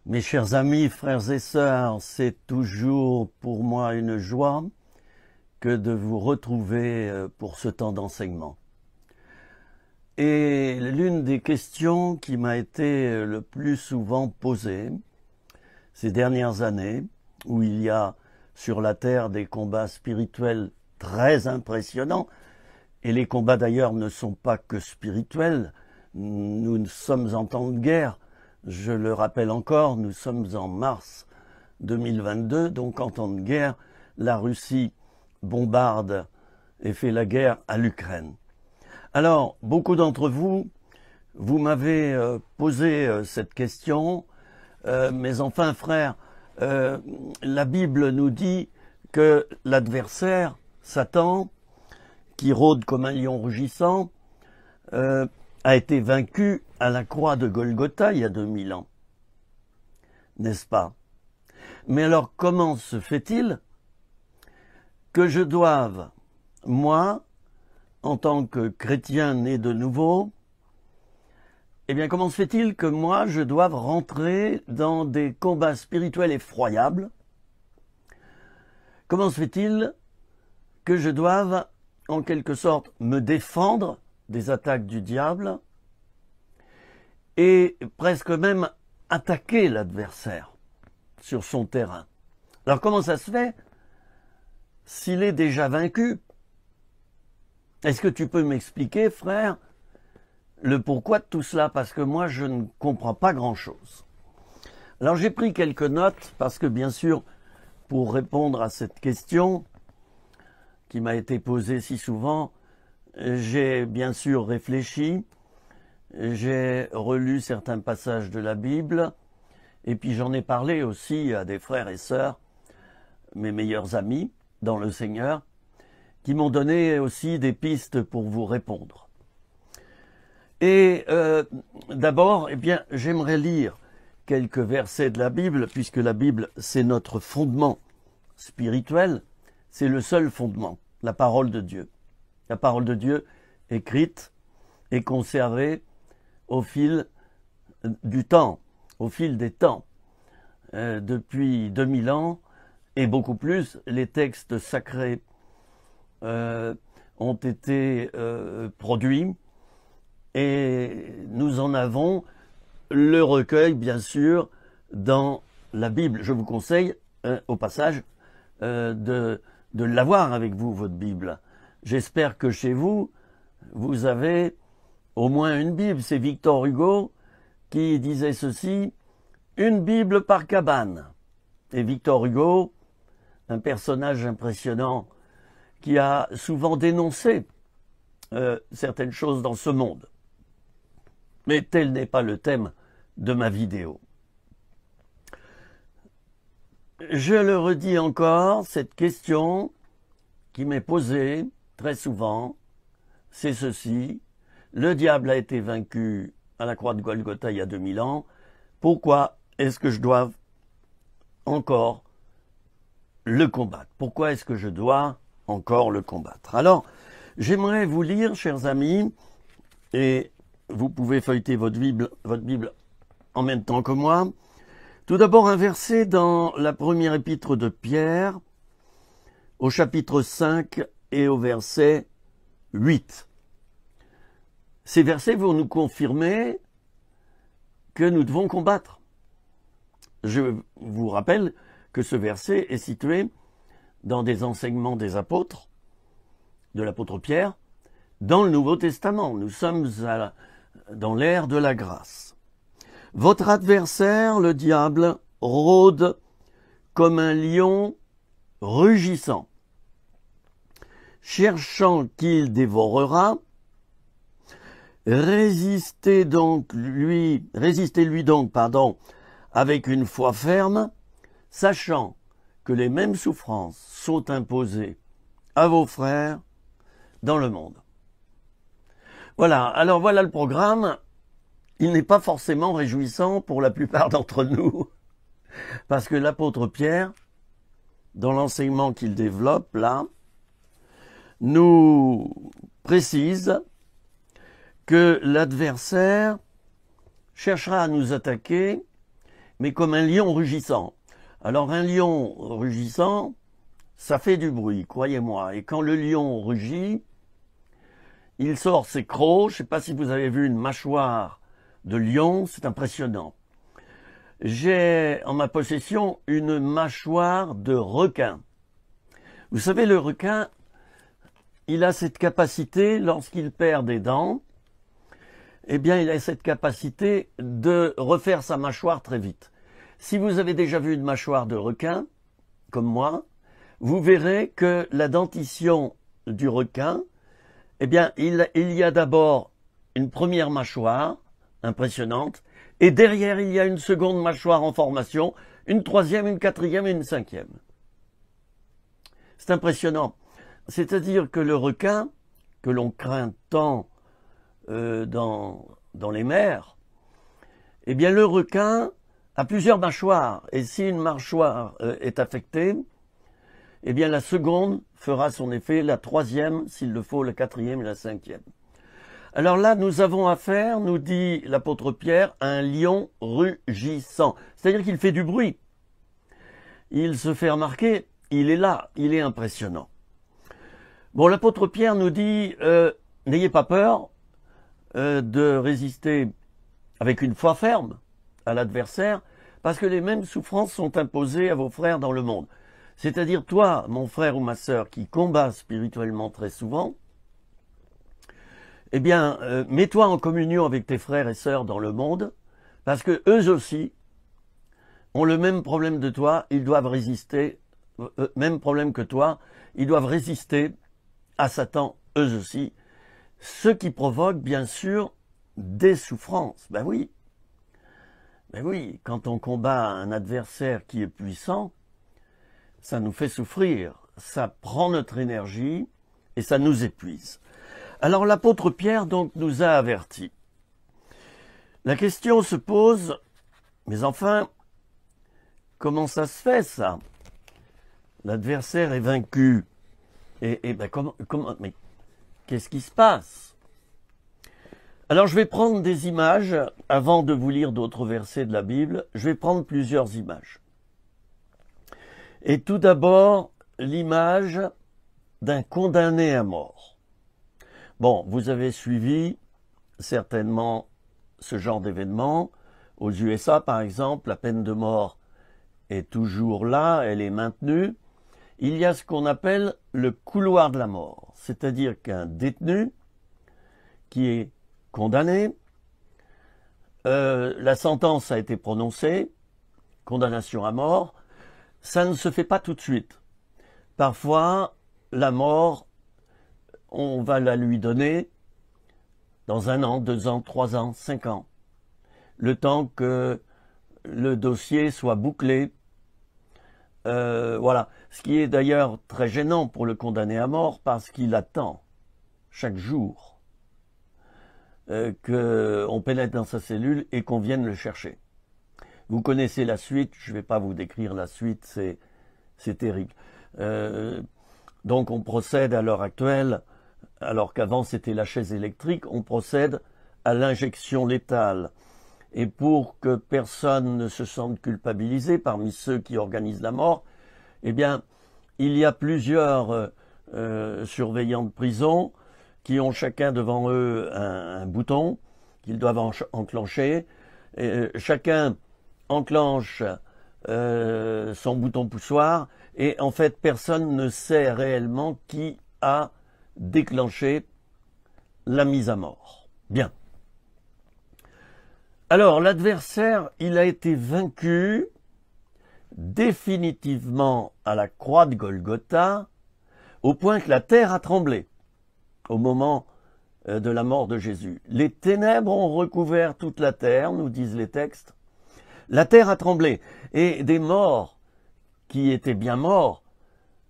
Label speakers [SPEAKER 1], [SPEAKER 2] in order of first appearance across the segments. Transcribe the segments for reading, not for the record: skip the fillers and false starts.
[SPEAKER 1] Mes chers amis, frères et sœurs, c'est toujours pour moi une joie que de vous retrouver pour ce temps d'enseignement. Et l'une des questions qui m'a été le plus souvent posée ces dernières années, où il y a sur la terre des combats spirituels très impressionnants, et les combats d'ailleurs ne sont pas que spirituels, nous sommes en temps de guerre. Je le rappelle encore, nous sommes en mars 2022, donc en temps de guerre, la Russie bombarde et fait la guerre à l'Ukraine. Alors, beaucoup d'entre vous, vous m'avez posé cette question, mais enfin frère, la Bible nous dit que l'adversaire, Satan, qui rôde comme un lion rugissant, a été vaincu à la croix de Golgotha il y a 2000 ans. N'est-ce pas? Mais alors comment se fait-il que je doive, moi, en tant que chrétien né de nouveau, eh bien comment se fait-il que moi je doive rentrer dans des combats spirituels effroyables? Comment se fait-il que je doive en quelque sorte me défendre des attaques du diable et presque même attaquer l'adversaire sur son terrain? Alors comment ça se fait s'il est déjà vaincu? Est-ce que tu peux m'expliquer, frère, le pourquoi de tout cela? Parce que moi, je ne comprends pas grand-chose. Alors j'ai pris quelques notes parce que bien sûr, pour répondre à cette question qui m'a été posée si souvent, j'ai bien sûr réfléchi, j'ai relu certains passages de la Bible, et puis j'en ai parlé aussi à des frères et sœurs, mes meilleurs amis dans le Seigneur, qui m'ont donné aussi des pistes pour vous répondre. Et d'abord, eh bien, j'aimerais lire quelques versets de la Bible, puisque la Bible, c'est notre fondement spirituel, c'est le seul fondement, la parole de Dieu. La parole de Dieu écrite et conservée au fil du temps, au fil des temps. Depuis 2000 ans et beaucoup plus, les textes sacrés ont été produits et nous en avons le recueil, bien sûr, dans la Bible. Je vous conseille, au passage, de l'avoir avec vous, votre Bible. J'espère que chez vous, vous avez au moins une Bible. C'est Victor Hugo qui disait ceci, « Une Bible par cabane ». Et Victor Hugo, un personnage impressionnant qui a souvent dénoncé certaines choses dans ce monde. Mais tel n'est pas le thème de ma vidéo. Je le redis encore, cette question qui m'est posée très souvent, c'est ceci. Le diable a été vaincu à la croix de Golgotha il y a 2000 ans. Pourquoi est-ce que je dois encore le combattre? Pourquoi est-ce que je dois encore le combattre? Alors, j'aimerais vous lire, chers amis, et vous pouvez feuilleter votre Bible en même temps que moi. Tout d'abord, un verset dans la première épître de Pierre, au chapitre 5 et au verset 8. Ces versets vont nous confirmer que nous devons combattre. Je vous rappelle que ce verset est situé dans des enseignements des apôtres, de l'apôtre Pierre, dans le Nouveau Testament. Nous sommes dans l'ère de la grâce. Votre adversaire, le diable, rôde comme un lion rugissant, cherchant qu'il dévorera. Résistez-lui donc, avec une foi ferme, sachant que les mêmes souffrances sont imposées à vos frères dans le monde. Voilà, alors voilà le programme. Il n'est pas forcément réjouissant pour la plupart d'entre nous, parce que l'apôtre Pierre, dans l'enseignement qu'il développe là, nous précise que l'adversaire cherchera à nous attaquer, mais comme un lion rugissant. Alors un lion rugissant, ça fait du bruit, croyez-moi. Et quand le lion rugit, il sort ses crocs. Je ne sais pas si vous avez vu une mâchoire de lion, c'est impressionnant. J'ai en ma possession une mâchoire de requin. Vous savez, le requin, il a cette capacité, lorsqu'il perd des dents, eh bien, il a cette capacité de refaire sa mâchoire très vite. Si vous avez déjà vu une mâchoire de requin, comme moi, vous verrez que la dentition du requin, eh bien, il y a d'abord une première mâchoire impressionnante, et derrière, il y a une seconde mâchoire en formation, une troisième, une quatrième et une cinquième. C'est impressionnant. C'est-à-dire que le requin, que l'on craint tant dans les mers, eh bien, le requin a plusieurs mâchoires. Et si une mâchoire est affectée, eh bien, la seconde fera son effet, la troisième, s'il le faut, la quatrième et la cinquième. Alors là, nous avons affaire, nous dit l'apôtre Pierre, à un lion rugissant. C'est-à-dire qu'il fait du bruit. Il se fait remarquer, il est là, il est impressionnant. Bon, l'apôtre Pierre nous dit, n'ayez pas peur de résister avec une foi ferme à l'adversaire, parce que les mêmes souffrances sont imposées à vos frères dans le monde. C'est-à-dire toi, mon frère ou ma sœur, qui combat spirituellement très souvent, eh bien, mets-toi en communion avec tes frères et sœurs dans le monde, parce que eux aussi ont le même problème de toi, ils doivent résister, même problème que toi, ils doivent résister à Satan, eux aussi, ce qui provoque bien sûr des souffrances. Ben oui, quand on combat un adversaire qui est puissant, ça nous fait souffrir, ça prend notre énergie et ça nous épuise. Alors l'apôtre Pierre donc nous a avertis. La question se pose, mais enfin, comment ça se fait ça? L'adversaire est vaincu. Et ben mais qu'est-ce qui se passe? Alors je vais prendre des images, avant de vous lire d'autres versets de la Bible, je vais prendre plusieurs images. Et tout d'abord, l'image d'un condamné à mort. Bon, vous avez suivi certainement ce genre d'événement. Aux USA, par exemple, la peine de mort est toujours là, elle est maintenue. Il y a ce qu'on appelle le couloir de la mort, c'est-à-dire qu'un détenu qui est condamné, la sentence a été prononcée, condamnation à mort, ça ne se fait pas tout de suite. Parfois, la mort, on va la lui donner dans 1 an, 2 ans, 3 ans, 5 ans. Le temps que le dossier soit bouclé. Voilà. Ce qui est d'ailleurs très gênant pour le condamné à mort parce qu'il attend chaque jour qu'on pénètre dans sa cellule et qu'on vienne le chercher. Vous connaissez la suite, je ne vais pas vous décrire la suite, c'est terrible. Donc on procède à l'heure actuelle, alors qu'avant c'était la chaise électrique, on procède à l'injection létale. Et pour que personne ne se sente culpabilisé parmi ceux qui organisent la mort, eh bien, il y a plusieurs surveillants de prison qui ont chacun devant eux un bouton qu'ils doivent enclencher. Et chacun enclenche son bouton poussoir et en fait personne ne sait réellement qui a déclenché la mise à mort. Bien. Alors l'adversaire, il a été vaincu définitivement à la croix de Golgotha au point que la terre a tremblé au moment de la mort de Jésus. Les ténèbres ont recouvert toute la terre, nous disent les textes. La terre a tremblé et des morts qui étaient bien morts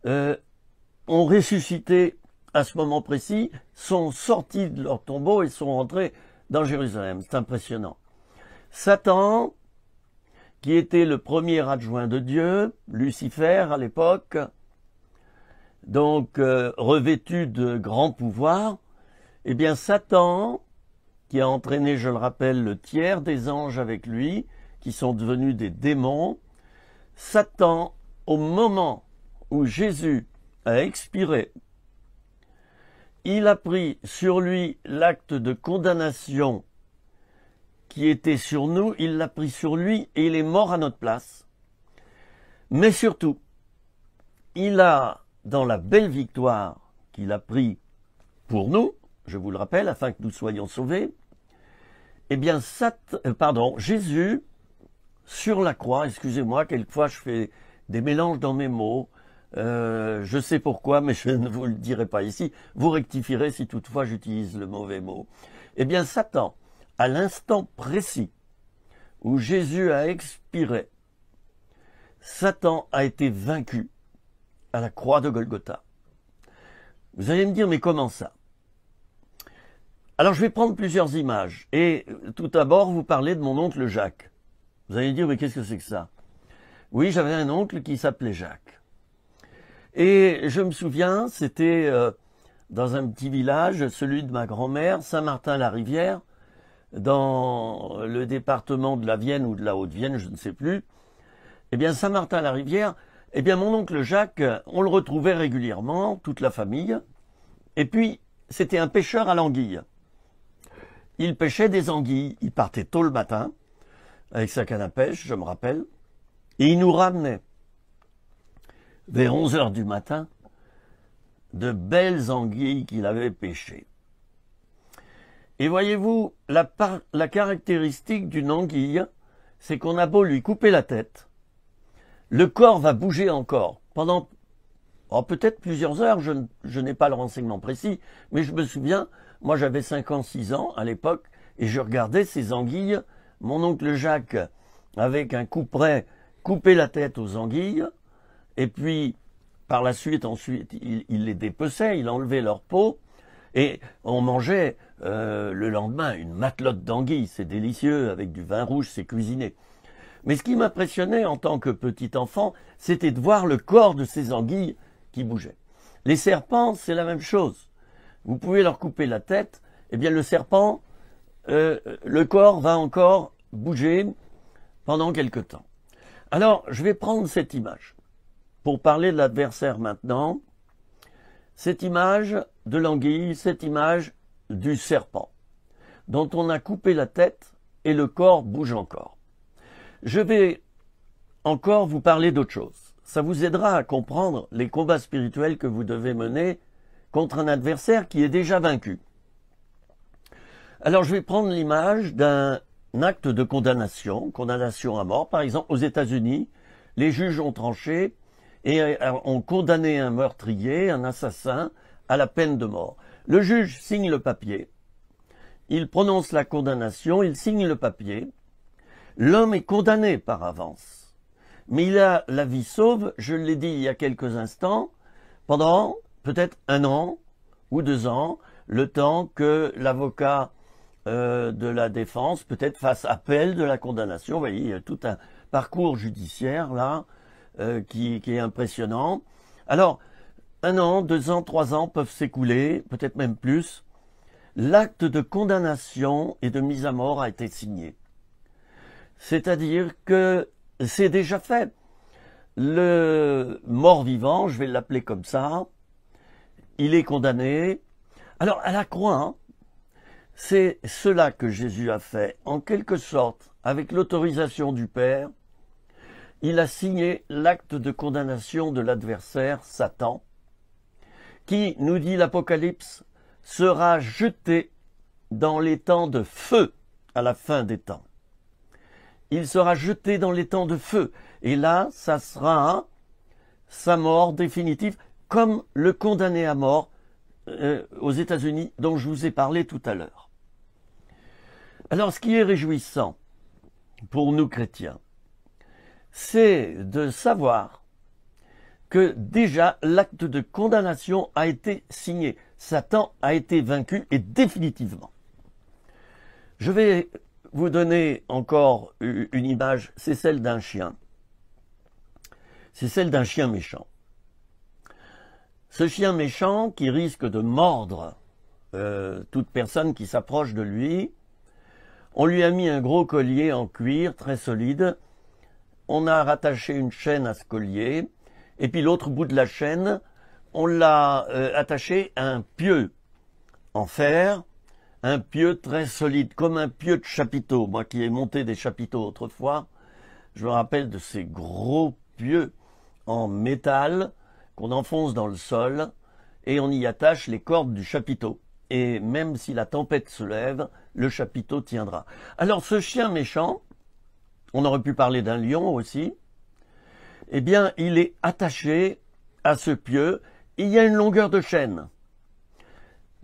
[SPEAKER 1] ont ressuscité à ce moment précis, sont sortis de leur tombeau et sont rentrés dans Jérusalem. C'est impressionnant. Satan, qui était le premier adjoint de Dieu, Lucifer à l'époque, donc revêtu de grands pouvoirs, eh bien Satan, qui a entraîné, je le rappelle, le tiers des anges avec lui, qui sont devenus des démons. Satan, au moment où Jésus a expiré, il a pris sur lui l'acte de condamnation qui était sur nous, il l'a pris sur lui et il est mort à notre place. Mais surtout, il a, dans la belle victoire qu'il a pris pour nous, je vous le rappelle, afin que nous soyons sauvés, eh bien, Jésus, sur la croix, excusez-moi, quelquefois je fais des mélanges dans mes mots, je sais pourquoi, mais je ne vous le dirai pas ici, vous rectifierez si toutefois j'utilise le mauvais mot. Eh bien, Satan, à l'instant précis où Jésus a expiré, Satan a été vaincu à la croix de Golgotha. Vous allez me dire, mais comment ça? Alors je vais prendre plusieurs images et tout d'abord vous parler de mon oncle Jacques. Vous allez me dire, mais qu'est-ce que c'est que ça? Oui, j'avais un oncle qui s'appelait Jacques. Et je me souviens, c'était dans un petit village, celui de ma grand-mère, Saint-Martin-la-Rivière, dans le département de la Vienne ou de la Haute-Vienne, je ne sais plus. Eh bien, Saint-Martin-la-Rivière, eh bien, mon oncle Jacques, on le retrouvait régulièrement, toute la famille. Et puis, c'était un pêcheur à l'anguille. Il pêchait des anguilles. Il partait tôt le matin, avec sa canne à pêche, je me rappelle. Et il nous ramenait, vers 11 heures du matin, de belles anguilles qu'il avait pêchées. Et voyez-vous, la caractéristique d'une anguille, c'est qu'on a beau lui couper la tête, le corps va bouger encore pendant peut-être plusieurs heures, je n'ai pas le renseignement précis, mais je me souviens, moi j'avais 5 ans, 6 ans à l'époque, et je regardais ces anguilles, mon oncle Jacques, avec un couperet, coupait la tête aux anguilles, et puis par la suite, ensuite, il les dépeçait, il enlevait leur peau, et on mangeait le lendemain une matelote d'anguilles, c'est délicieux, avec du vin rouge, c'est cuisiné. Mais ce qui m'impressionnait en tant que petit enfant, c'était de voir le corps de ces anguilles qui bougeaient. Les serpents, c'est la même chose. Vous pouvez leur couper la tête, eh bien le serpent, le corps va encore bouger pendant quelque temps. Alors, je vais prendre cette image pour parler de l'adversaire maintenant. Cette image de l'anguille, cette image du serpent, dont on a coupé la tête et le corps bouge encore. Je vais encore vous parler d'autre chose. Ça vous aidera à comprendre les combats spirituels que vous devez mener contre un adversaire qui est déjà vaincu. Alors je vais prendre l'image d'un acte de condamnation à mort. Par exemple, aux États-Unis, les juges ont tranché et ont condamné un meurtrier, un assassin, à la peine de mort. Le juge signe le papier, il prononce la condamnation, il signe le papier. L'homme est condamné par avance, mais il a la vie sauve, je l'ai dit il y a quelques instants, pendant peut-être 1 an ou 2 ans, le temps que l'avocat de la défense peut-être fasse appel de la condamnation. Vous voyez, il y a tout un parcours judiciaire là qui est impressionnant. Alors, 1 an, 2 ans, 3 ans peuvent s'écouler, peut-être même plus. L'acte de condamnation et de mise à mort a été signé. C'est-à-dire que c'est déjà fait. Le mort-vivant, je vais l'appeler comme ça, il est condamné. Alors, à la croix, hein, c'est cela que Jésus a fait. En quelque sorte, avec l'autorisation du Père, il a signé l'acte de condamnation de l'adversaire, Satan, qui, nous dit l'Apocalypse, sera jeté dans les temps de feu à la fin des temps. Il sera jeté dans les temps de feu. Et là, ça sera sa mort définitive, comme le condamné à mort aux États-Unis dont je vous ai parlé tout à l'heure. Alors, ce qui est réjouissant pour nous chrétiens, c'est de savoir que déjà l'acte de condamnation a été signé. Satan a été vaincu et définitivement. Je vais vous donner encore une image, c'est celle d'un chien. C'est celle d'un chien méchant. Ce chien méchant qui risque de mordre toute personne qui s'approche de lui, On lui a mis un gros collier en cuir très solide. On a rattaché une chaîne à ce collier. Et puis l'autre bout de la chaîne, on l'a attaché à un pieu en fer. Un pieu très solide, comme un pieu de chapiteau. Moi qui ai monté des chapiteaux autrefois, je me rappelle de ces gros pieux en métal qu'on enfonce dans le sol et on y attache les cordes du chapiteau. Et même si la tempête se lève, le chapiteau tiendra. Alors ce chien méchant, on aurait pu parler d'un lion aussi, eh bien il est attaché à ce pieu, il y a une longueur de chaîne.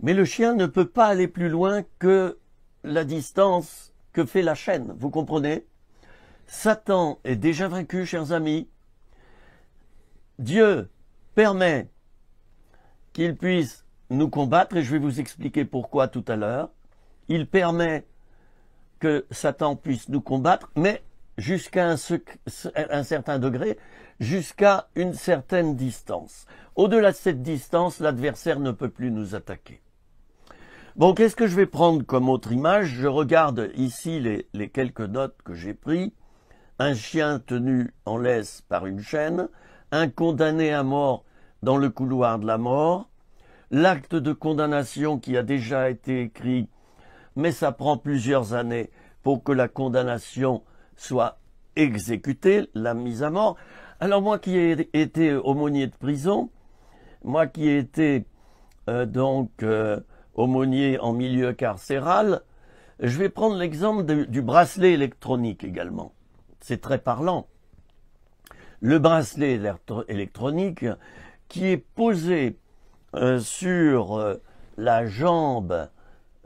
[SPEAKER 1] Mais le chien ne peut pas aller plus loin que la distance que fait la chaîne, vous comprenez? Satan est déjà vaincu, chers amis. Dieu permet qu'il puisse nous combattre, et je vais vous expliquer pourquoi tout à l'heure. Il permet que Satan puisse nous combattre, mais jusqu'à un certain degré, jusqu'à une certaine distance. Au-delà de cette distance, l'adversaire ne peut plus nous attaquer. Bon, qu'est-ce que je vais prendre comme autre image? Je regarde ici les quelques notes que j'ai prises. Un chien tenu en laisse par une chaîne, un condamné à mort dans le couloir de la mort, l'acte de condamnation qui a déjà été écrit, mais ça prend plusieurs années pour que la condamnation soit exécutée, la mise à mort. Alors moi qui ai été aumônier de prison, moi qui ai été aumônier en milieu carcéral, je vais prendre l'exemple du bracelet électronique également. C'est très parlant. Le bracelet électronique qui est posé sur la jambe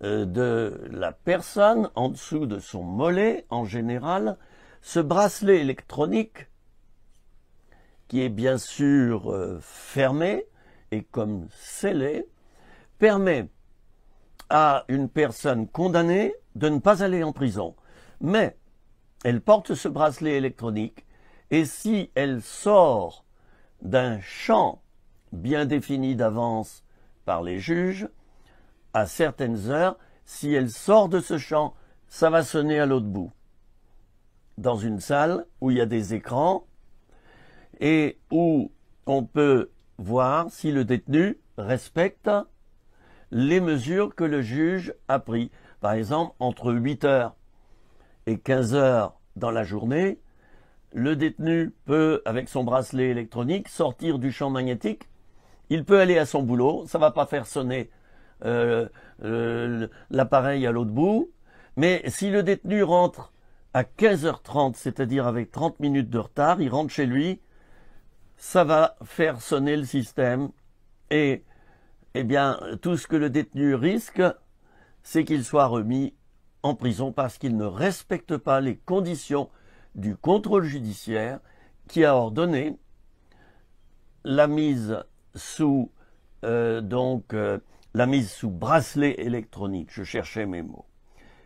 [SPEAKER 1] de la personne, en dessous de son mollet en général, ce bracelet électronique, qui est bien sûr fermé et comme scellé, permet à une personne condamnée de ne pas aller en prison. Mais elle porte ce bracelet électronique et si elle sort d'un champ bien défini d'avance par les juges, à certaines heures, si elle sort de ce champ, ça va sonner à l'autre bout. Dans une salle où il y a des écrans et où on peut voir si le détenu respecte les mesures que le juge a prises. Par exemple, entre 8 heures et 15 heures dans la journée, le détenu peut, avec son bracelet électronique, sortir du champ magnétique. Il peut aller à son boulot, ça ne va pas faire sonner l'appareil à l'autre bout. Mais si le détenu rentre à 15h30, c'est-à-dire avec 30 minutes de retard, il rentre chez lui, ça va faire sonner le système. Et eh bien, tout ce que le détenu risque, c'est qu'il soit remis en prison parce qu'il ne respecte pas les conditions du contrôle judiciaire qui a ordonné la mise sous la mise sous bracelet électronique. Je cherchais mes mots.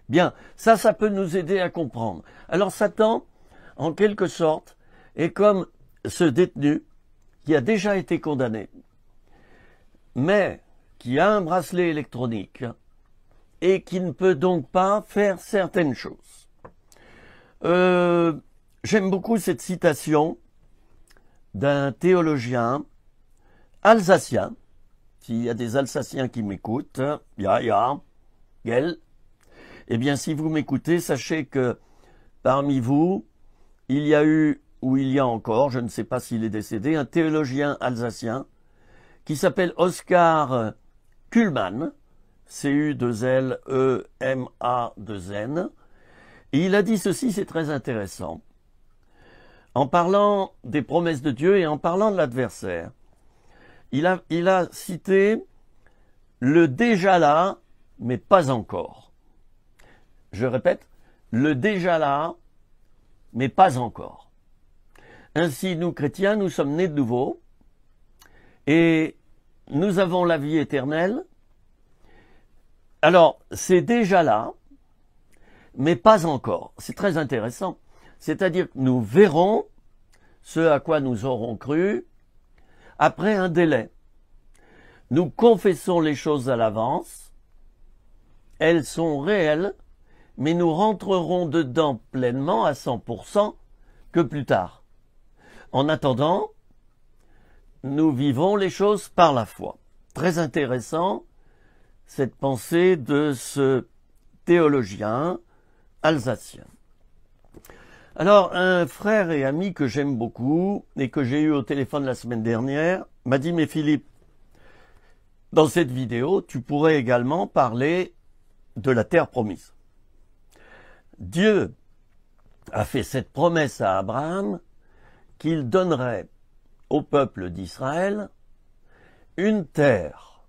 [SPEAKER 1] Bien, ça peut nous aider à comprendre. Alors Satan, en quelque sorte, est comme ce détenu qui a déjà été condamné, mais qui a un bracelet électronique et qui ne peut donc pas faire certaines choses. J'aime beaucoup cette citation d'un théologien alsacien. S'il y a des Alsaciens qui m'écoutent, Gel. Eh bien, si vous m'écoutez, sachez que parmi vous, il y a eu, ou il y a encore, je ne sais pas s'il est décédé, un théologien alsacien qui s'appelle Oscar Cullmann, C-U-2-L-E-M-A-2-N. Et il a dit ceci, c'est très intéressant. En parlant des promesses de Dieu et en parlant de l'adversaire, il a cité le déjà là, mais pas encore. Je répète, le déjà là, mais pas encore. Ainsi, nous chrétiens, nous sommes nés de nouveau et nous avons la vie éternelle. Alors, c'est déjà là, mais pas encore. C'est très intéressant. C'est-à-dire que nous verrons ce à quoi nous aurons cru après un délai. Nous confessons les choses à l'avance, elles sont réelles, mais nous rentrerons dedans pleinement à 100% que plus tard. En attendant, nous vivons les choses par la foi. Très intéressant, cette pensée de ce théologien alsacien. Alors, un frère et ami que j'aime beaucoup et que j'ai eu au téléphone la semaine dernière m'a dit « Mais Philippe, dans cette vidéo, tu pourrais également parler de la terre promise. Dieu a fait cette promesse à Abraham qu'il donnerait au peuple d'Israël une terre,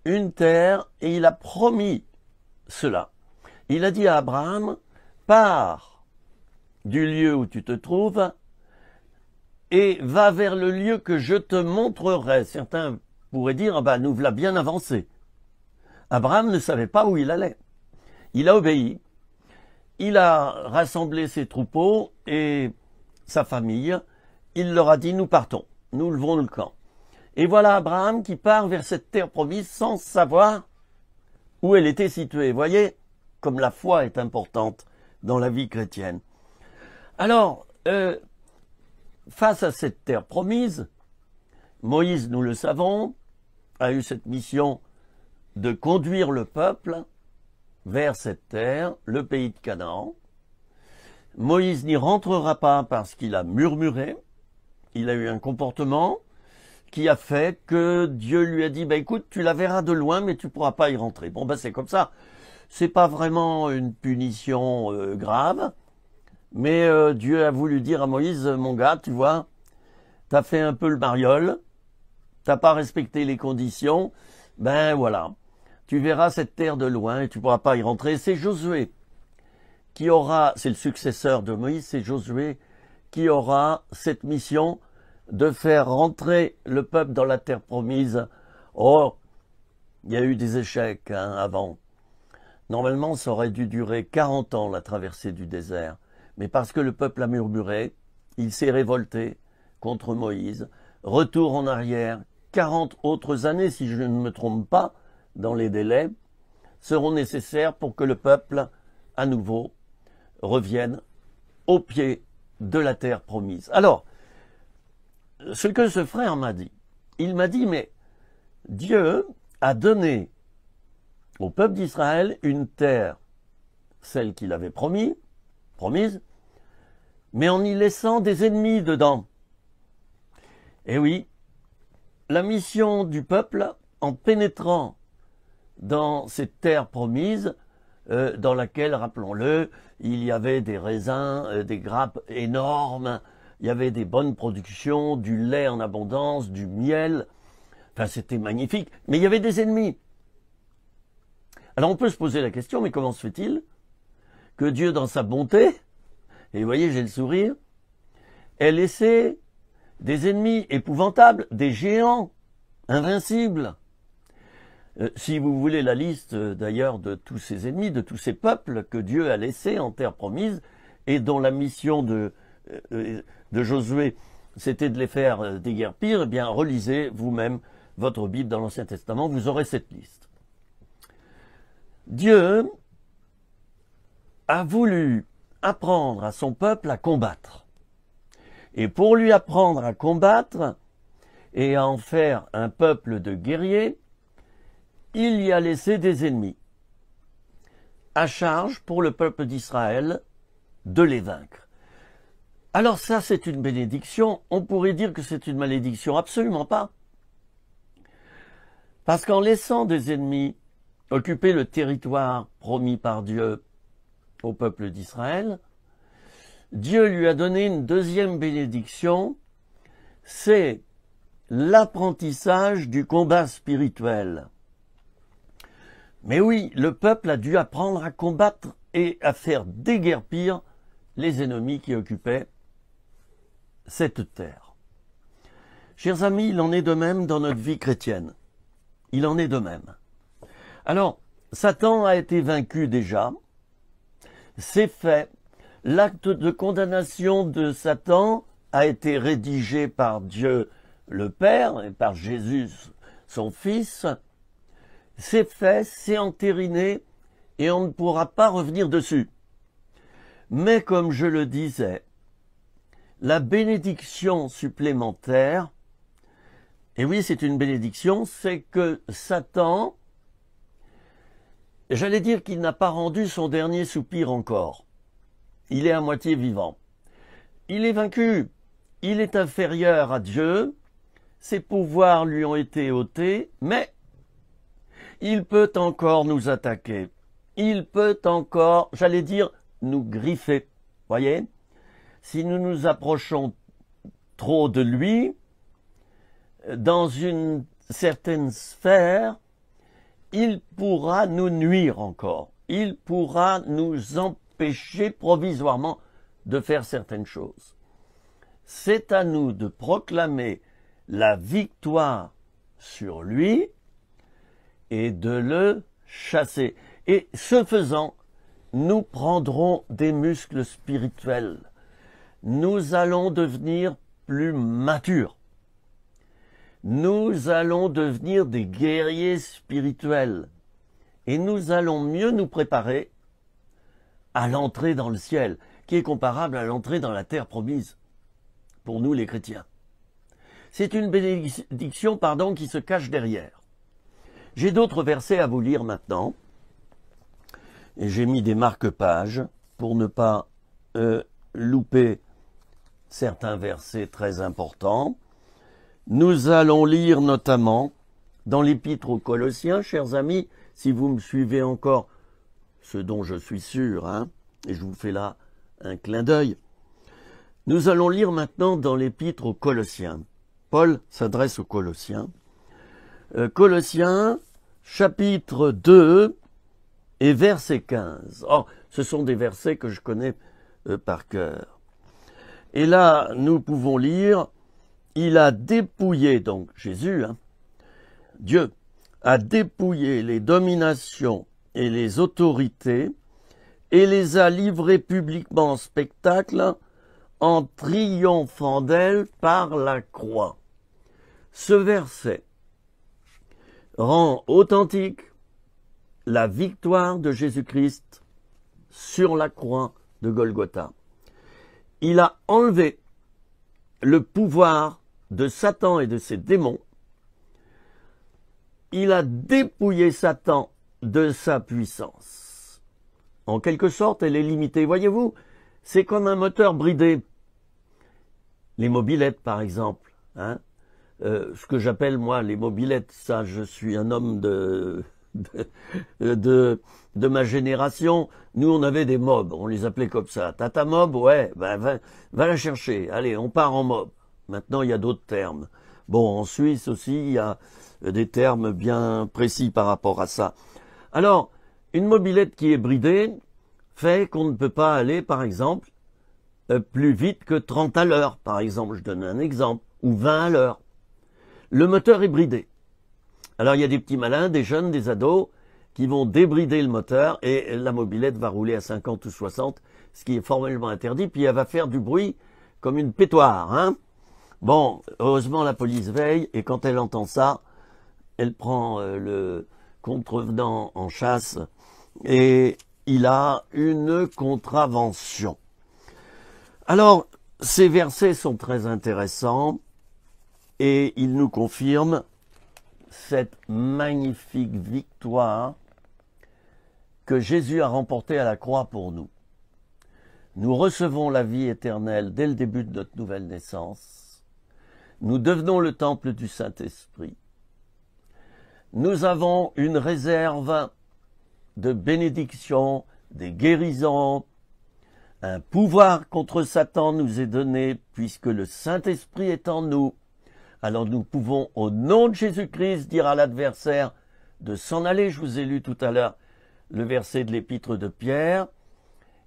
[SPEAKER 1] et il a promis cela. Il a dit à Abraham, pars du lieu où tu te trouves et va vers le lieu que je te montrerai. Certains pourraient dire, ah ben, nous voilà bien avancés. Abraham ne savait pas où il allait. Il a obéi. Il a rassemblé ses troupeaux et sa famille. Il leur a dit, nous partons, nous levons le camp. Et voilà Abraham qui part vers cette terre promise sans savoir où elle était située. Vous voyez, comme la foi est importante dans la vie chrétienne. Alors, face à cette terre promise, Moïse, nous le savons, a eu cette mission de conduire le peuple vers cette terre, le pays de Canaan. Moïse n'y rentrera pas parce qu'il a murmuré, il a eu un comportement qui a fait que Dieu lui a dit, bah, écoute, tu la verras de loin, mais tu ne pourras pas y rentrer. Bon, ben c'est comme ça. C'est pas vraiment une punition grave, mais Dieu a voulu dire à Moïse, mon gars, tu vois, t'as fait un peu le mariole, t'as pas respecté les conditions, ben voilà, tu verras cette terre de loin et tu pourras pas y rentrer. C'est Josué qui aura, c'est le successeur de Moïse, c'est Josué qui aura cette mission de faire rentrer le peuple dans la terre promise. Oh, il y a eu des échecs avant. Normalement, ça aurait dû durer 40 ans, la traversée du désert. Mais parce que le peuple a murmuré, il s'est révolté contre Moïse. Retour en arrière, 40 autres années, si je ne me trompe pas, dans les délais, seront nécessaires pour que le peuple, à nouveau, revienne au pied de la terre promise. Alors, ce que ce frère m'a dit, il m'a dit, mais Dieu a donné au peuple d'Israël une terre, celle qu'il avait promise, mais en y laissant des ennemis dedans. Et oui, la mission du peuple, en pénétrant dans cette terre promise, dans laquelle, rappelons-le, il y avait des raisins, des grappes énormes, il y avait des bonnes productions, du lait en abondance, du miel, enfin c'était magnifique, mais il y avait des ennemis. Alors on peut se poser la question, mais comment se fait-il que Dieu, dans sa bonté, et vous voyez, j'ai le sourire, ait laissé des ennemis épouvantables, des géants invincibles. Si vous voulez la liste d'ailleurs de tous ces ennemis, de tous ces peuples que Dieu a laissés en terre promise et dont la mission de Josué c'était de les faire déguerpir, eh bien relisez vous-même votre Bible dans l'Ancien Testament, vous aurez cette liste. Dieu a voulu apprendre à son peuple à combattre. Et pour lui apprendre à combattre et à en faire un peuple de guerriers, il y a laissé des ennemis. À charge pour le peuple d'Israël de les vaincre. Alors ça, c'est une bénédiction. On pourrait dire que c'est une malédiction. Absolument pas. Parce qu'en laissant des ennemis occuper le territoire promis par Dieu au peuple d'Israël, Dieu lui a donné une deuxième bénédiction, c'est l'apprentissage du combat spirituel. Mais oui, le peuple a dû apprendre à combattre et à faire déguerpir les ennemis qui occupaient cette terre. Chers amis, il en est de même dans notre vie chrétienne. Il en est de même. Alors, Satan a été vaincu déjà. C'est fait. L'acte de condamnation de Satan a été rédigé par Dieu le Père et par Jésus son Fils. C'est fait, c'est entériné, et on ne pourra pas revenir dessus. Mais comme je le disais, la bénédiction supplémentaire, et oui, c'est une bénédiction, c'est que Satan, j'allais dire qu'il n'a pas rendu son dernier soupir encore. Il est à moitié vivant. Il est vaincu. Il est inférieur à Dieu. Ses pouvoirs lui ont été ôtés, mais il peut encore nous attaquer. Il peut encore, j'allais dire, nous griffer. Voyez? Si nous nous approchons trop de lui, dans une certaine sphère, il pourra nous nuire encore. Il pourra nous empêcher provisoirement de faire certaines choses. C'est à nous de proclamer la victoire sur lui et de le chasser. Et ce faisant, nous prendrons des muscles spirituels. Nous allons devenir plus matures. Nous allons devenir des guerriers spirituels. Et nous allons mieux nous préparer à l'entrée dans le ciel, qui est comparable à l'entrée dans la terre promise, pour nous les chrétiens. C'est une bénédiction, qui se cache derrière. J'ai d'autres versets à vous lire maintenant, et j'ai mis des marque-pages pour ne pas louper certains versets très importants. Nous allons lire notamment dans l'Épître aux Colossiens, chers amis, si vous me suivez encore, ce dont je suis sûr, et je vous fais là un clin d'œil. Nous allons lire maintenant dans l'Épître aux Colossiens. Paul s'adresse aux Colossiens. Colossiens, chapitre 2 et verset 15. Oh, ce sont des versets que je connais par cœur. Et là, nous pouvons lire, il a dépouillé, donc Jésus, Dieu, a dépouillé les dominations et les autorités et les a livrées publiquement en spectacle en triomphant d'elles par la croix. Ce verset rend authentique la victoire de Jésus-Christ sur la croix de Golgotha. Il a enlevé le pouvoir de Satan et de ses démons. Il a dépouillé Satan de sa puissance. En quelque sorte, elle est limitée. Voyez-vous, c'est comme un moteur bridé. Les mobylettes, par exemple. Ce que j'appelle, moi, les mobylettes, ça, je suis un homme de ma génération. Nous, on avait des mobs, on les appelait comme ça. T'as ta mob, ouais, ben, va la chercher. Allez, on part en mob. Maintenant, il y a d'autres termes. Bon, en Suisse aussi, il y a des termes bien précis par rapport à ça. Alors, une mobylette qui est bridée fait qu'on ne peut pas aller, par exemple, plus vite que 30 à l'heure, par exemple. Je donne un exemple. Ou 20 à l'heure. Le moteur est bridé. Alors, il y a des petits malins, des jeunes, des ados, qui vont débrider le moteur et la mobylette va rouler à 50 ou 60, ce qui est formellement interdit, puis elle va faire du bruit comme une pétoire. Bon, heureusement, la police veille, et quand elle entend ça, elle prend le contrevenant en chasse, et il a une contravention. Alors, ces versets sont très intéressants, et ils nous confirment cette magnifique victoire que Jésus a remportée à la croix pour nous. Nous recevons la vie éternelle dès le début de notre nouvelle naissance. Nous devenons le temple du Saint-Esprit. Nous avons une réserve de bénédictions, des guérisons. Un pouvoir contre Satan nous est donné puisque le Saint-Esprit est en nous. Alors nous pouvons, au nom de Jésus-Christ, dire à l'adversaire de s'en aller. Je vous ai lu tout à l'heure le verset de l'épître de Pierre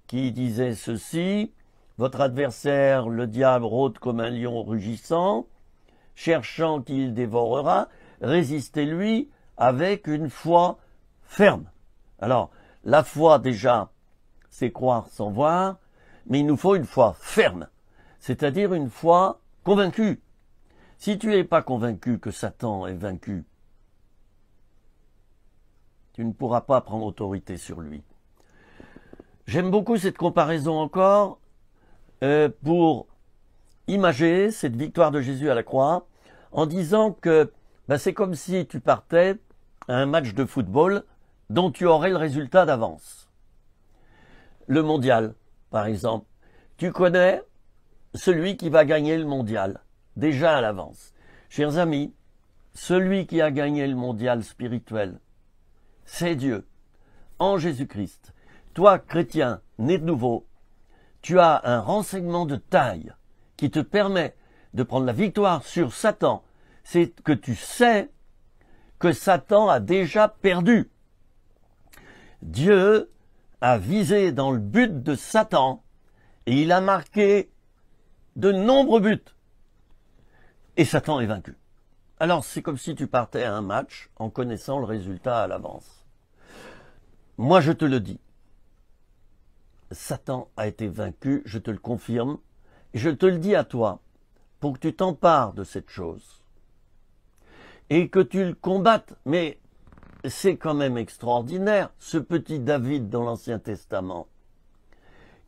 [SPEAKER 1] qui disait ceci: « Votre adversaire, le diable, rôde comme un lion rugissant, cherchant qui il dévorera, résistez-lui avec une foi ferme. » Alors, la foi déjà, c'est croire sans voir, mais il nous faut une foi ferme, c'est-à-dire une foi convaincue. Si tu n'es pas convaincu que Satan est vaincu, Tu ne pourras pas prendre autorité sur lui. J'aime beaucoup cette comparaison encore pour imager cette victoire de Jésus à la croix en disant que c'est comme si tu partais à un match de football dont tu aurais le résultat d'avance. Le mondial, par exemple. Tu connais celui qui va gagner le mondial, déjà à l'avance. Chers amis, celui qui a gagné le mondial spirituel, c'est Dieu, en Jésus-Christ. Toi, chrétien, né de nouveau, tu as un renseignement de taille qui te permet de prendre la victoire sur Satan. C'est que tu sais que Satan a déjà perdu. Dieu a visé dans le but de Satan et il a marqué de nombreux buts. Et Satan est vaincu. Alors c'est comme si tu partais à un match en connaissant le résultat à l'avance. Moi je te le dis, Satan a été vaincu, je te le confirme, et je te le dis à toi, pour que tu t'empares de cette chose, et que tu le combattes. Mais c'est quand même extraordinaire, ce petit David dans l'Ancien Testament,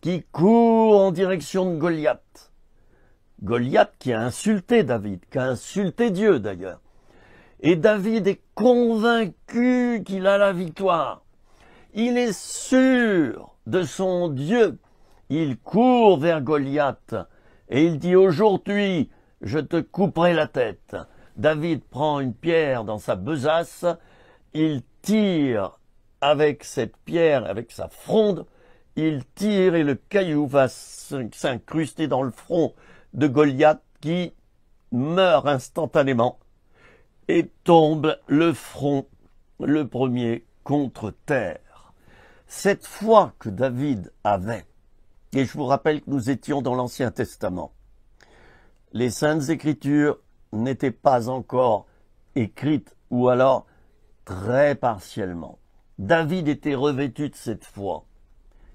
[SPEAKER 1] qui court en direction de Goliath. Goliath qui a insulté David, qui a insulté Dieu d'ailleurs. Et David est convaincu qu'il a la victoire. Il est sûr de son Dieu. Il court vers Goliath et il dit « Aujourd'hui, je te couperai la tête ». David prend une pierre dans sa besace, il tire avec cette pierre, avec sa fronde, il tire et le caillou va s'incruster dans le front de Goliath qui meurt instantanément et tombe le front, le premier, contre terre. Cette foi que David avait, et je vous rappelle que nous étions dans l'Ancien Testament, les Saintes Écritures n'étaient pas encore écrites ou alors très partiellement. David était revêtu de cette foi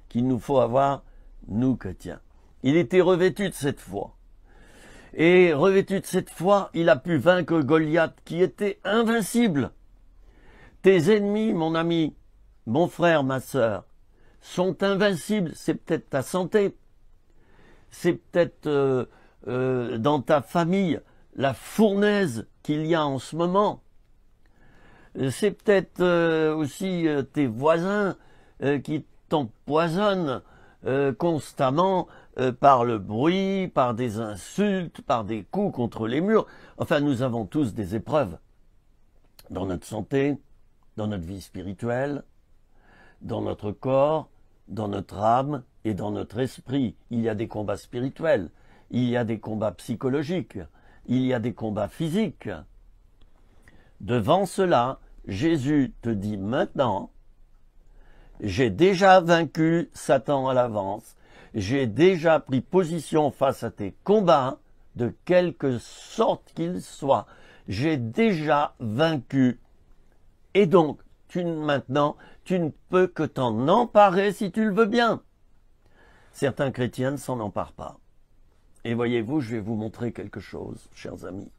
[SPEAKER 1] qu'il nous faut avoir, nous chrétiens. Il était revêtu de cette foi. Et revêtu de cette foi, il a pu vaincre Goliath qui était invincible. Tes ennemis, mon ami, mon frère, ma sœur, sont invincibles. C'est peut-être ta santé, c'est peut-être dans ta famille la fournaise qu'il y a en ce moment. C'est peut-être aussi tes voisins qui t'empoisonnent constamment par le bruit, par des insultes, par des coups contre les murs. Enfin, nous avons tous des épreuves dans notre santé, dans notre vie spirituelle, dans notre corps, dans notre âme et dans notre esprit. Il y a des combats spirituels, il y a des combats psychologiques, il y a des combats physiques. Devant cela, Jésus te dit maintenant, j'ai déjà vaincu Satan à l'avance, j'ai déjà pris position face à tes combats, de quelque sorte qu'ils soient. J'ai déjà vaincu. Et donc, maintenant, tu ne peux que t'en emparer si tu le veux bien. Certains chrétiens ne s'en emparent pas. Et voyez-vous, je vais vous montrer quelque chose, chers amis.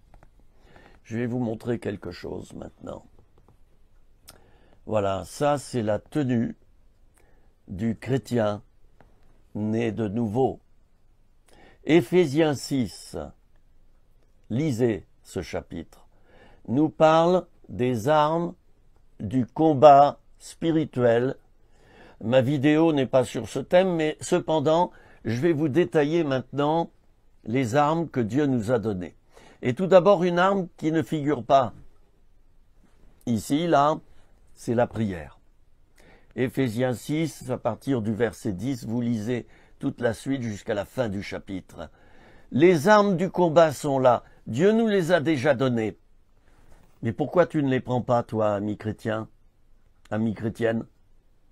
[SPEAKER 1] Je vais vous montrer quelque chose maintenant. Voilà, ça c'est la tenue du chrétien né de nouveau. Éphésiens 6, lisez ce chapitre, nous parle des armes du combat spirituel. Ma vidéo n'est pas sur ce thème, mais cependant, je vais vous détailler maintenant les armes que Dieu nous a données. Et tout d'abord, une arme qui ne figure pas ici, là, c'est la prière. Éphésiens 6, à partir du verset 10, vous lisez toute la suite jusqu'à la fin du chapitre. Les armes du combat sont là. Dieu nous les a déjà données. Mais pourquoi tu ne les prends pas, toi, ami chrétien, ami chrétienne?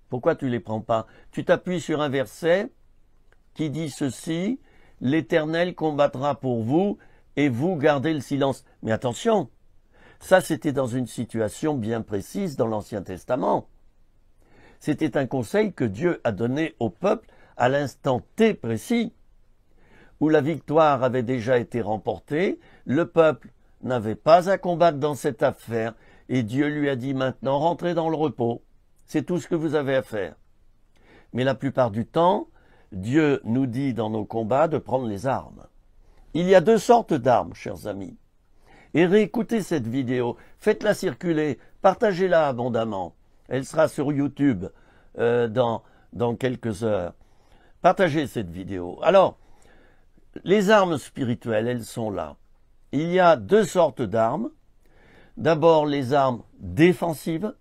[SPEAKER 1] Pourquoi tu ne les prends pas? Tu t'appuies sur un verset qui dit ceci, « L'Éternel combattra pour vous et vous gardez le silence. » Mais attention, ça c'était dans une situation bien précise dans l'Ancien Testament. C'était un conseil que Dieu a donné au peuple à l'instant T précis, où la victoire avait déjà été remportée, le peuple n'avait pas à combattre dans cette affaire, et Dieu lui a dit maintenant rentrez dans le repos, C'est tout ce que vous avez à faire. Mais la plupart du temps, Dieu nous dit dans nos combats de prendre les armes. Il y a deux sortes d'armes, chers amis. Et réécoutez cette vidéo, faites-la circuler, partagez-la abondamment. Elle sera sur YouTube dans quelques heures. Partagez cette vidéo. Alors, les armes spirituelles, elles sont là. Il y a deux sortes d'armes. D'abord, les armes défensives.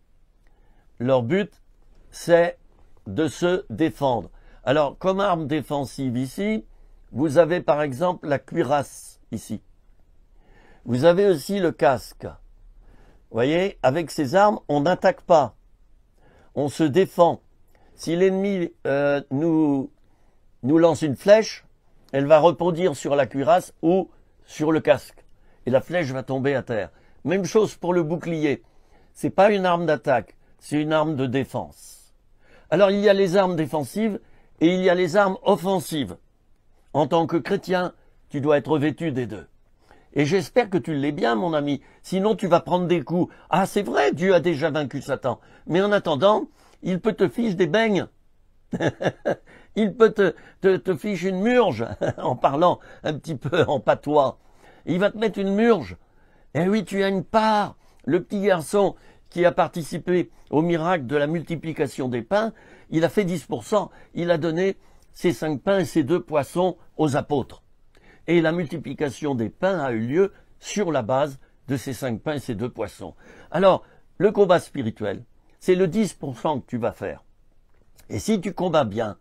[SPEAKER 1] Leur but, c'est de se défendre. Alors, comme arme défensive ici, vous avez par exemple la cuirasse ici. Vous avez aussi le casque. Vous voyez, avec ces armes, on n'attaque pas. On se défend. Si l'ennemi nous lance une flèche, elle va rebondir sur la cuirasse ou sur le casque. Et la flèche va tomber à terre. Même chose pour le bouclier. C'est pas une arme d'attaque, c'est une arme de défense. Alors il y a les armes défensives et il y a les armes offensives. En tant que chrétien, tu dois être vêtu des deux. Et j'espère que tu l'es bien, mon ami. Sinon, tu vas prendre des coups. Ah, c'est vrai, Dieu a déjà vaincu Satan. Mais en attendant, il peut te fiche des beignes. Il peut te fiche une murge, en parlant un petit peu en patois. Il va te mettre une murge. Eh oui, tu as une part. Le petit garçon qui a participé au miracle de la multiplication des pains, il a fait 10%. Il a donné ses 5 pains et ses 2 poissons aux apôtres. Et la multiplication des pains a eu lieu sur la base de ces 5 pains et ces 2 poissons. Alors, le combat spirituel, c'est le 10% que tu vas faire. Et si tu combats bien,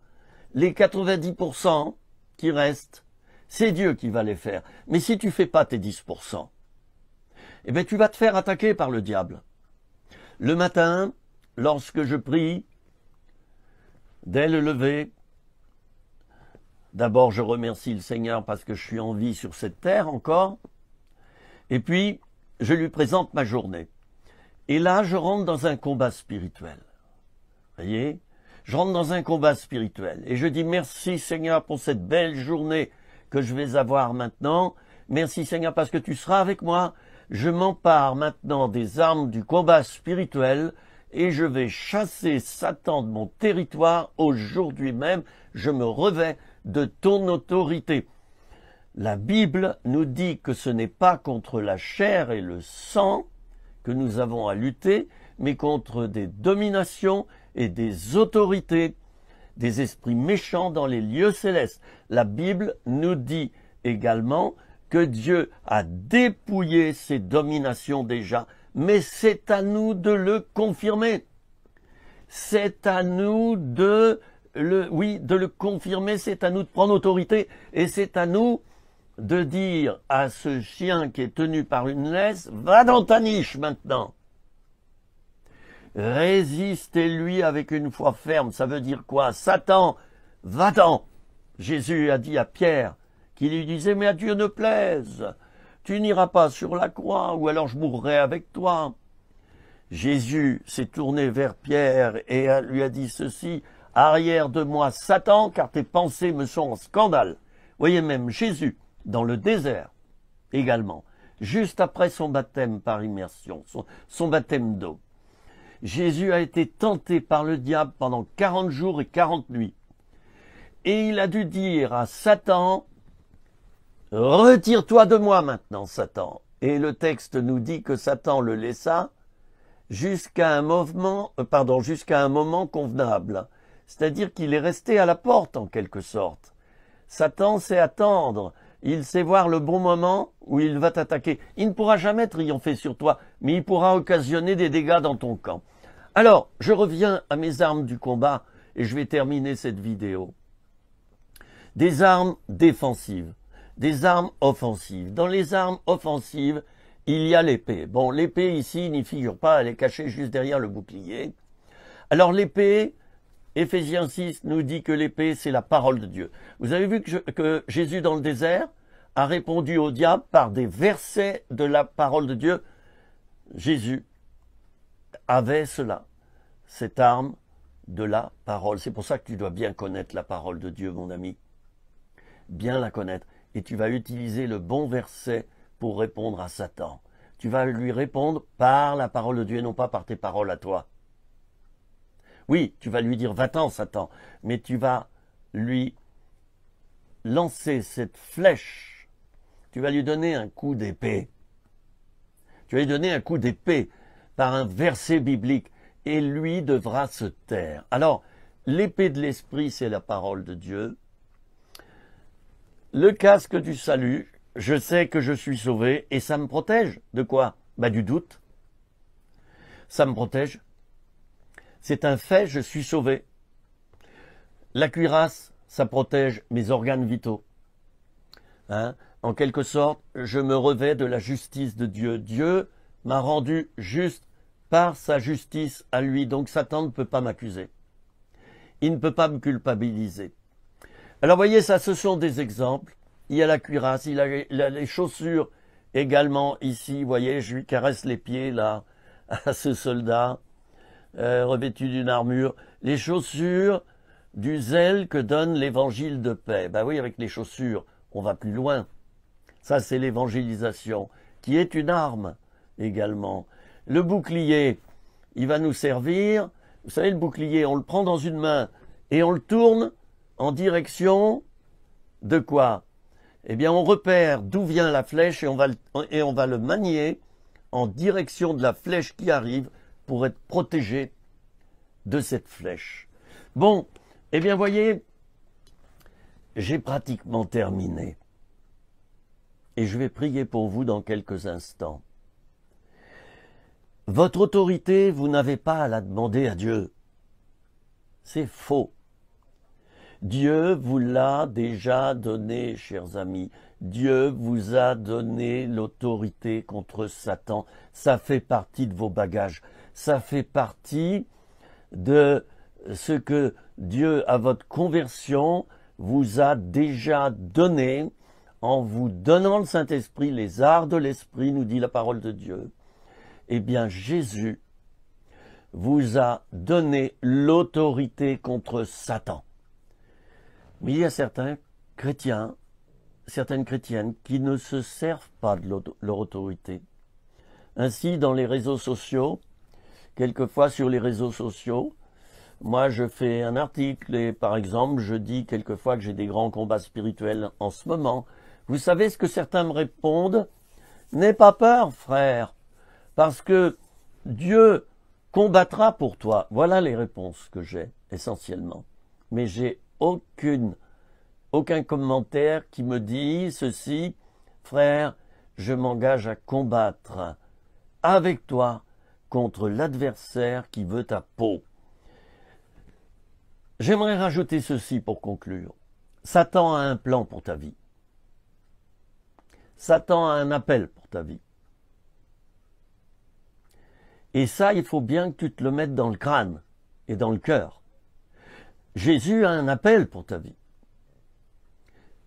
[SPEAKER 1] les 90% qui restent, c'est Dieu qui va les faire. Mais si tu fais pas tes 10%, eh bien tu vas te faire attaquer par le diable. Le matin, lorsque je prie, dès le lever, d'abord, je remercie le Seigneur parce que je suis en vie sur cette terre encore. Et puis, je lui présente ma journée. Et là, je rentre dans un combat spirituel. Voyez? Je rentre dans un combat spirituel. Et je dis merci Seigneur pour cette belle journée que je vais avoir maintenant. Merci Seigneur parce que tu seras avec moi. Je m'empare maintenant des armes du combat spirituel et je vais chasser Satan de mon territoire aujourd'hui même. Je me revêts de ton autorité. La Bible nous dit que ce n'est pas contre la chair et le sang que nous avons à lutter, mais contre des dominations et des autorités, des esprits méchants dans les lieux célestes. La Bible nous dit également que Dieu a dépouillé ces dominations déjà, mais c'est à nous de le confirmer. C'est à nous de le confirmer, c'est à nous de prendre autorité, et c'est à nous de dire à ce chien qui est tenu par une laisse, va dans ta niche maintenant. Résistez-lui avec une foi ferme, ça veut dire quoi? Satan, va-t'en. Jésus a dit à Pierre, qui lui disait, mais à Dieu ne plaise, tu n'iras pas sur la croix, ou alors je mourrai avec toi. Jésus s'est tourné vers Pierre et lui a dit ceci, arrière de moi Satan, car tes pensées me sont en scandale. Voyez même Jésus, dans le désert également, juste après son baptême par immersion, son baptême d'eau. Jésus a été tenté par le diable pendant 40 jours et 40 nuits. Et il a dû dire à Satan, retire-toi de moi maintenant, Satan. Et le texte nous dit que Satan le laissa jusqu'à un moment convenable. C'est-à-dire qu'il est resté à la porte en quelque sorte. Satan sait attendre. Il sait voir le bon moment où il va t'attaquer. Il ne pourra jamais triompher sur toi, mais il pourra occasionner des dégâts dans ton camp. Alors, je reviens à mes armes du combat et je vais terminer cette vidéo. Des armes défensives, des armes offensives. Dans les armes offensives, il y a l'épée. Bon, l'épée ici n'y figure pas, elle est cachée juste derrière le bouclier. Alors l'épée, Éphésiens 6 nous dit que l'épée, c'est la parole de Dieu. Vous avez vu que Jésus, dans le désert, a répondu au diable par des versets de la parole de Dieu. Jésus avait cela, cette arme de la parole. C'est pour ça que tu dois bien connaître la parole de Dieu, mon ami. Bien la connaître. Et tu vas utiliser le bon verset pour répondre à Satan. Tu vas lui répondre par la parole de Dieu et non pas par tes paroles à toi. Oui, tu vas lui dire, va-t'en, Satan, mais tu vas lui lancer cette flèche, tu vas lui donner un coup d'épée. Tu vas lui donner un coup d'épée par un verset biblique, et lui devra se taire. Alors, l'épée de l'esprit, c'est la parole de Dieu. Le casque du salut, je sais que je suis sauvé, et ça me protège. De quoi? Du doute. Ça me protège. C'est un fait, je suis sauvé. La cuirasse, ça protège mes organes vitaux. En quelque sorte, je me revêts de la justice de Dieu. Dieu m'a rendu juste par sa justice à lui. Donc Satan ne peut pas m'accuser. Il ne peut pas me culpabiliser. Alors voyez, ça, ce sont des exemples. Il y a la cuirasse, il a les chaussures également ici. Vous voyez, je lui caresse les pieds là, à ce soldat, revêtu d'une armure. Les chaussures du zèle que donne l'évangile de paix. Oui, avec les chaussures, on va plus loin. Ça, c'est l'évangélisation, qui est une arme également. Le bouclier, il va nous servir. Vous savez, le bouclier, on le prend dans une main et on le tourne en direction de quoi? Eh bien, on repère d'où vient la flèche et on va le manier en direction de la flèche qui arrive pour être protégé de cette flèche. Bon, eh bien, voyez, j'ai pratiquement terminé. Et je vais prier pour vous dans quelques instants. Votre autorité, vous n'avez pas à la demander à Dieu. C'est faux. Dieu vous l'a déjà donné, chers amis. Dieu vous a donné l'autorité contre Satan. Ça fait partie de vos bagages. Ça fait partie de ce que Dieu, à votre conversion, vous a déjà donné en vous donnant le Saint-Esprit, les arts de l'Esprit, nous dit la parole de Dieu. Eh bien, Jésus vous a donné l'autorité contre Satan. Mais il y a certains chrétiens, certaines chrétiennes qui ne se servent pas de leur autorité. Ainsi, dans les réseaux sociaux, quelquefois sur les réseaux sociaux, moi je fais un article et par exemple je dis quelquefois que j'ai des grands combats spirituels en ce moment. Vous savez ce que certains me répondent? N'aie pas peur, frère, parce que Dieu combattra pour toi. Voilà les réponses que j'ai essentiellement. Mais j'ai aucun commentaire qui me dit ceci, frère, je m'engage à combattre avec toi contre l'adversaire qui veut ta peau. J'aimerais rajouter ceci pour conclure. Satan a un plan pour ta vie. Satan a un appel pour ta vie. Et ça, il faut bien que tu te le mettes dans le crâne et dans le cœur. Jésus a un appel pour ta vie.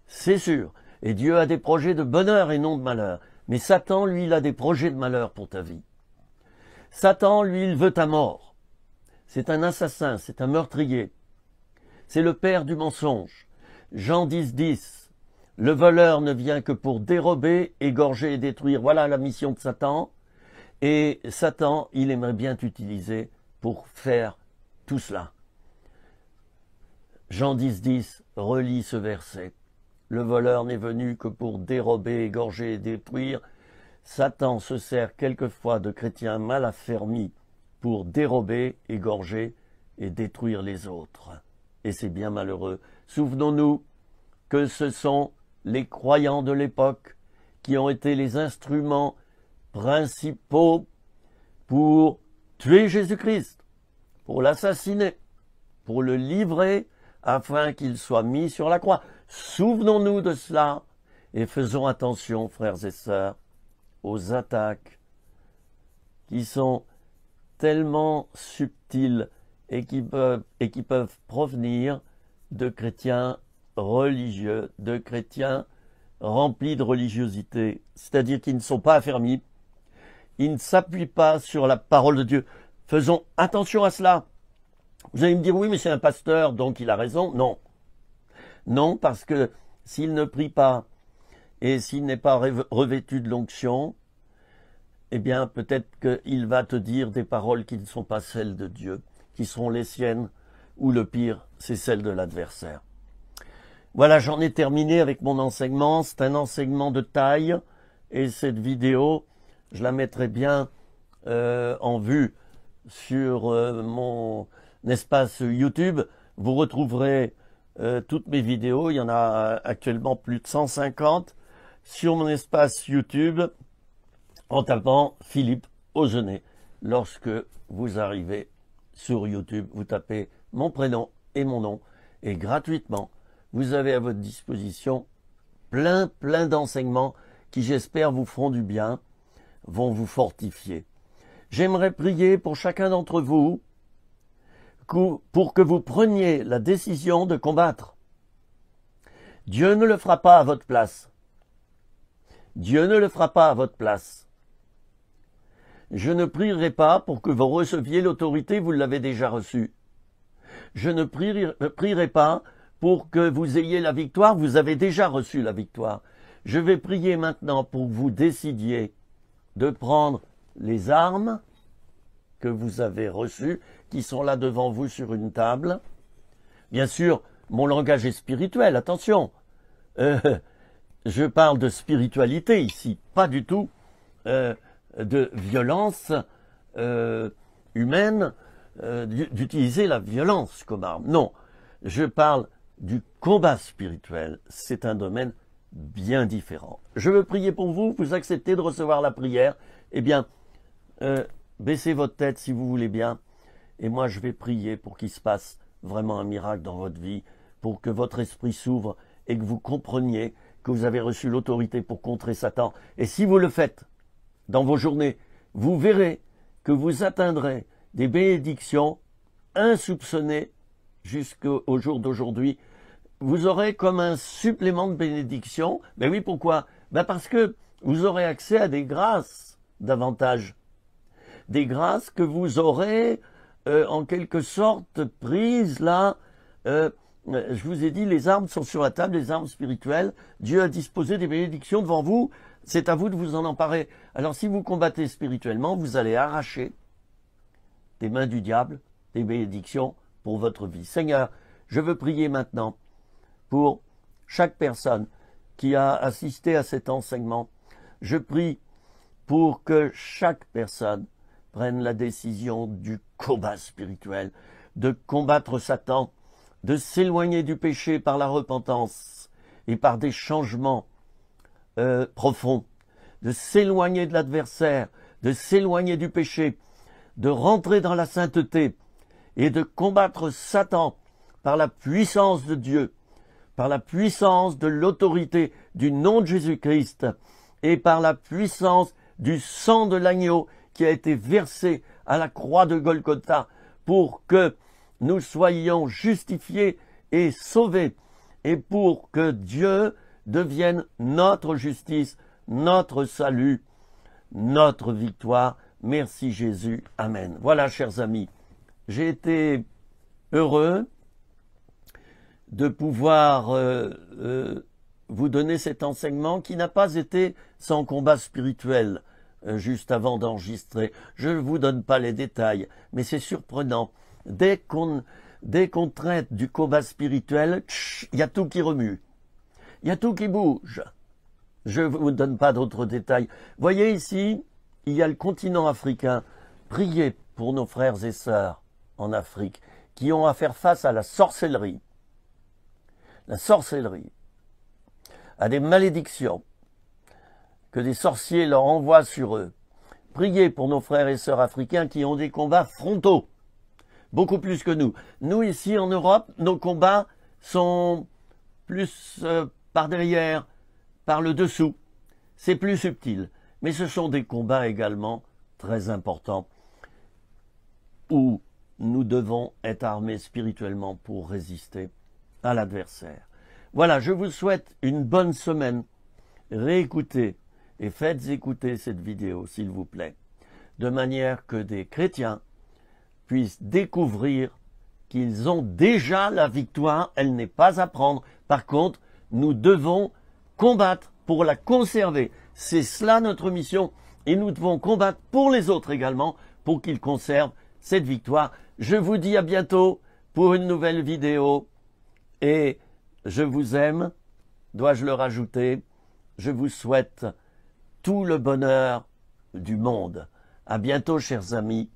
[SPEAKER 1] C'est sûr. Et Dieu a des projets de bonheur et non de malheur. Mais Satan, lui, il a des projets de malheur pour ta vie. Satan, lui, il veut ta mort. C'est un assassin, c'est un meurtrier. C'est le père du mensonge. Jean 10, 10. Le voleur ne vient que pour dérober, égorger et détruire. Voilà la mission de Satan. Et Satan, il aimerait bien t'utiliser pour faire tout cela. Jean 10, 10, relis ce verset. Le voleur n'est venu que pour dérober, égorger et détruire. Satan se sert quelquefois de chrétiens mal affermis pour dérober, égorger et détruire les autres. Et c'est bien malheureux. Souvenons-nous que ce sont les croyants de l'époque qui ont été les instruments principaux pour tuer Jésus-Christ, pour l'assassiner, pour le livrer afin qu'il soit mis sur la croix. Souvenons-nous de cela et faisons attention, frères et sœurs, aux attaques qui sont tellement subtiles et qui peuvent provenir de chrétiens religieux, de chrétiens remplis de religiosité, c'est-à-dire qui ne sont pas affermis, ils ne s'appuient pas sur la parole de Dieu. Faisons attention à cela. Vous allez me dire, oui, mais c'est un pasteur, donc il a raison. Non. Non, parce que s'il ne prie pas et s'il n'est pas revêtu de l'onction, eh bien, peut-être qu'il va te dire des paroles qui ne sont pas celles de Dieu. qui seront les siennes, ou le pire, c'est celle de l'adversaire. Voilà, j'en ai terminé avec mon enseignement. C'est un enseignement de taille, et cette vidéo, je la mettrai bien en vue sur mon espace YouTube. Vous retrouverez toutes mes vidéos, il y en a actuellement plus de 150 sur mon espace YouTube en tapant Philippe Augenet. Lorsque vous arrivez sur YouTube, vous tapez mon prénom et mon nom et gratuitement, vous avez à votre disposition plein d'enseignements qui, j'espère, vous feront du bien, vont vous fortifier. J'aimerais prier pour chacun d'entre vous pour que vous preniez la décision de combattre. Dieu ne le fera pas à votre place. Dieu ne le fera pas à votre place. Je ne prierai pas pour que vous receviez l'autorité, vous l'avez déjà reçue. Je ne prierai pas pour que vous ayez la victoire, vous avez déjà reçu la victoire. Je vais prier maintenant pour que vous décidiez de prendre les armes que vous avez reçues, qui sont là devant vous sur une table. Bien sûr, mon langage est spirituel, attention. Je parle de spiritualité ici, pas du tout de violence humaine, d'utiliser la violence comme arme. Non, je parle du combat spirituel. C'est un domaine bien différent. Je veux prier pour vous, vous acceptez de recevoir la prière. Eh bien, baissez votre tête si vous voulez bien. Et moi, je vais prier pour qu'il se passe vraiment un miracle dans votre vie, pour que votre esprit s'ouvre et que vous compreniez que vous avez reçu l'autorité pour contrer Satan. Et si vous le faites dans vos journées, vous verrez que vous atteindrez des bénédictions insoupçonnées jusqu'au jour d'aujourd'hui. Vous aurez comme un supplément de bénédiction. Mais oui, pourquoi? Parce que vous aurez accès à des grâces davantage. Des grâces que vous aurez en quelque sorte prises là. Je vous ai dit, les armes sont sur la table, les armes spirituelles. Dieu a disposé des bénédictions devant vous. C'est à vous de vous en emparer. Alors si vous combattez spirituellement, vous allez arracher des mains du diable des bénédictions pour votre vie. Seigneur, je veux prier maintenant pour chaque personne qui a assisté à cet enseignement. Je prie pour que chaque personne prenne la décision du combat spirituel, de combattre Satan, de s'éloigner du péché par la repentance et par des changements profonds, de s'éloigner de l'adversaire, de s'éloigner du péché, de rentrer dans la sainteté et de combattre Satan par la puissance de Dieu, par la puissance de l'autorité du nom de Jésus-Christ et par la puissance du sang de l'agneau qui a été versé à la croix de Golgotha pour que nous soyons justifiés et sauvés et pour que Dieu devienne notre justice, notre salut, notre victoire. Merci Jésus. Amen. Voilà, chers amis, j'ai été heureux de pouvoir vous donner cet enseignement qui n'a pas été sans combat spirituel juste avant d'enregistrer. Je ne vous donne pas les détails, mais c'est surprenant. Dès qu'on traite du combat spirituel, il y a tout qui remue. Il y a tout qui bouge. Je ne vous donne pas d'autres détails. Voyez ici, il y a le continent africain. Priez pour nos frères et sœurs en Afrique qui ont à faire face à la sorcellerie. La sorcellerie, à des malédictions que des sorciers leur envoient sur eux. Priez pour nos frères et sœurs africains qui ont des combats frontaux, beaucoup plus que nous. Nous, ici en Europe, nos combats sont plus par derrière, par le dessous. C'est plus subtil. Mais ce sont des combats également très importants où nous devons être armés spirituellement pour résister à l'adversaire. Voilà, je vous souhaite une bonne semaine. Réécoutez et faites écouter cette vidéo, s'il vous plaît, de manière que des chrétiens puissent découvrir qu'ils ont déjà la victoire, elle n'est pas à prendre. Par contre, nous devons combattre pour la conserver. C'est cela notre mission et nous devons combattre pour les autres également pour qu'ils conservent cette victoire. Je vous dis à bientôt pour une nouvelle vidéo et je vous aime, dois-je le rajouter, je vous souhaite tout le bonheur du monde. À bientôt, chers amis.